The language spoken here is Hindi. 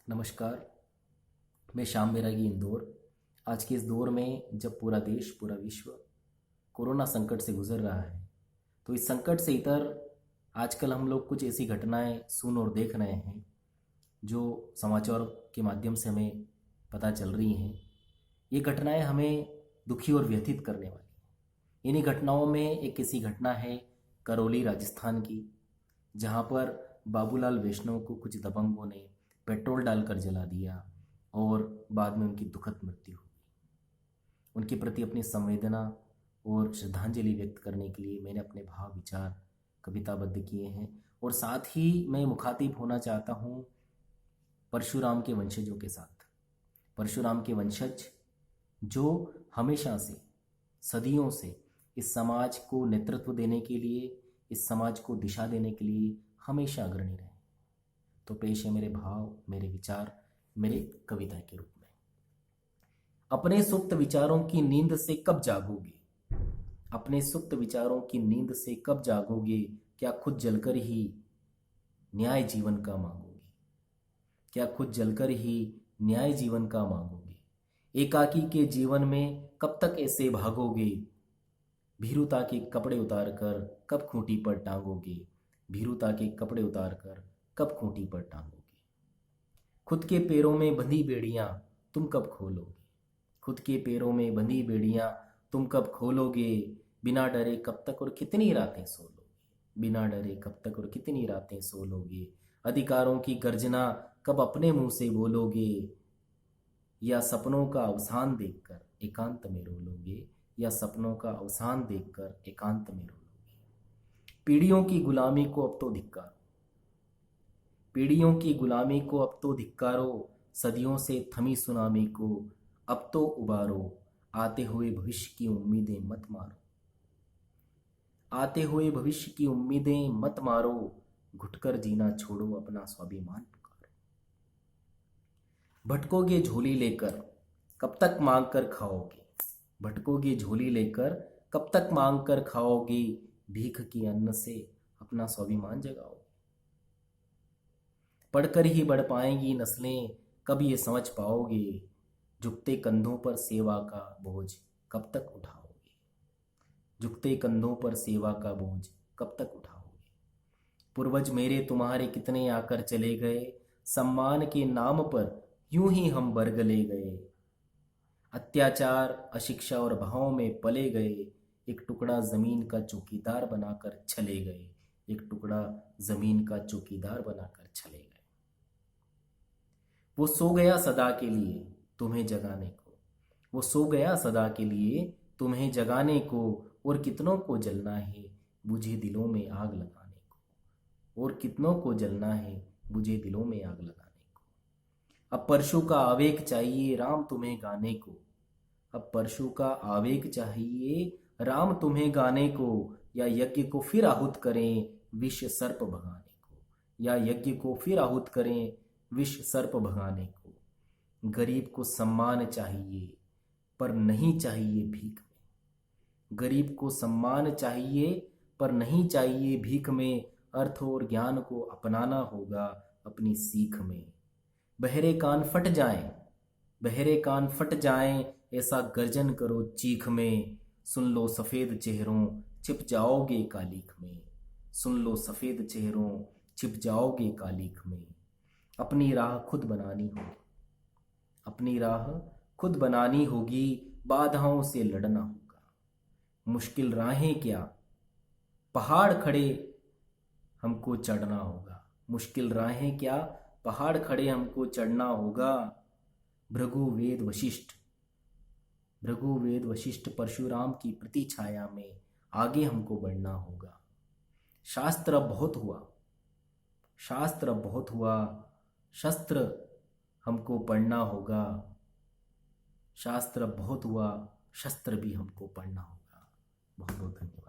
नमस्कार। मैं श्याम बैरागी, इंदौर। आज के इस दौर में जब पूरा देश, पूरा विश्व कोरोना संकट से गुजर रहा है, तो इस संकट से इतर आजकल हम लोग कुछ ऐसी घटनाएं सुन और देख रहे हैं जो समाचार के माध्यम से हमें पता चल रही हैं। ये घटनाएं हमें दुखी और व्यथित करने वाली हैं। इन्हीं घटनाओं में एक ऐसी घटना है करौली, राजस्थान की, जहाँ पर बाबूलाल वैष्णव को कुछ दबंगों ने पेट्रोल डालकर जला दिया और बाद में उनकी दुखद मृत्यु हो गई। उनके प्रति अपनी संवेदना और श्रद्धांजलि व्यक्त करने के लिए मैंने अपने भाव विचार कविताबद्ध किए हैं और साथ ही मैं मुखातिब होना चाहता हूँ परशुराम के वंशजों के साथ। परशुराम के वंशज जो हमेशा से, सदियों से इस समाज को नेतृत्व देने के लिए, इस समाज को दिशा देने के लिए हमेशा अग्रणी रहे। तो पेश है मेरे भाव, मेरे विचार, मेरे कविता के रूप में। अपने सुप्त विचारों की नींद से कब जागोगे? अपने सुप्त विचारों की नींद से कब जागोगे? क्या खुद जलकर ही न्याय जीवन का मांगोगे? क्या खुद जलकर ही न्याय जीवन का मांगोगे? एकाकी के जीवन में कब तक ऐसे भागोगे? भीरुता के कपड़े उतार कर कब खूंटी पर टांगोगे? भीरुता के कपड़े उतार कर कब खूंटी पर टांगोगे? खुद के पैरों में बंधी बेड़ियां तुम कब खोलोगे? खुद के पैरों में बंधी बेड़ियां तुम कब खोलोगे? बिना डरे कब तक और कितनी रातें सो लोगे? बिना डरे कब तक और कितनी रातें सो लोगे? अधिकारों की गर्जना कब अपने मुंह से बोलोगे? या सपनों का अवसान देखकर एकांत में रो लोगे? या सपनों का अवसान देखकर एकांत में रो लोगे? पीढ़ियों की गुलामी को अब तो धिक्कारो। पीढ़ियों की गुलामी को अब तो धिक्कारो। सदियों से थमी सुनामी को अब तो उबारो। आते हुए भविष्य की उम्मीदें मत मारो। आते हुए भविष्य की उम्मीदें मत मारो। घुटकर जीना छोड़ो, अपना स्वाभिमान पुकारो। भटकोगे झोली लेकर कब तक मांग कर खाओगे? भटकोगे झोली लेकर कब तक मांग कर खाओगे? भीख की अन्न से अपना स्वाभिमान जगाओ। पढ़कर ही बढ़ पाएंगी नस्लें, कब ये समझ पाओगे? झुकते कंधों पर सेवा का बोझ कब तक उठाओगे? झुकते कंधों पर सेवा का बोझ कब तक उठाओगे? पूर्वज मेरे तुम्हारे कितने आकर चले गए, सम्मान के नाम पर यूं ही हम बरगले गए। अत्याचार, अशिक्षा और भाव में पले गए। एक टुकड़ा जमीन का चौकीदार बनाकर चले गए। एक टुकड़ा जमीन का चौकीदार बनाकर चले गए। वो सो गया सदा के लिए तुम्हें जगाने को। वो सो गया सदा के लिए तुम्हें जगाने को। और कितनों को जलना है बुझे दिलों में आग लगाने को। और कितनों को जलना है बुझे दिलों में आग लगाने को। अब परशु का आवेग चाहिए राम तुम्हें गाने को। अब परशु का आवेग चाहिए राम तुम्हें गाने को। या यज्ञ को फिर आहूत करें विष सर्प भगाने को। या यज्ञ को फिर आहूत करें विष सर्प भगाने को। गरीब को सम्मान चाहिए पर नहीं चाहिए भीख में। गरीब को सम्मान चाहिए पर नहीं चाहिए भीख में। अर्थ और ज्ञान को अपनाना होगा अपनी सीख में। बहरे कान फट जाएं, बहरे कान फट जाएं, ऐसा गर्जन करो चीख में। सुन लो सफेद चेहरों छिप जाओगे कालीख में। सुन लो सफेद चेहरों छिप जाओगे कालीख में। अपनी राह खुद बनानी होगी। अपनी राह खुद बनानी होगी। बाधाओं से लड़ना होगा। मुश्किल राहें क्या, पहाड़ खड़े हमको चढ़ना होगा। मुश्किल राहें क्या, पहाड़ खड़े हमको चढ़ना होगा। भृगु वेद वशिष्ठ परशुराम की प्रति छाया में आगे हमको बढ़ना होगा। शास्त्र अब बहुत हुआ, शास्त्र अब बहुत हुआ। शस्त्र हमको पढ़ना होगा। शास्त्र अब बहुत हुआ, शस्त्र भी हमको पढ़ना होगा। बहुत बहुत धन्यवाद।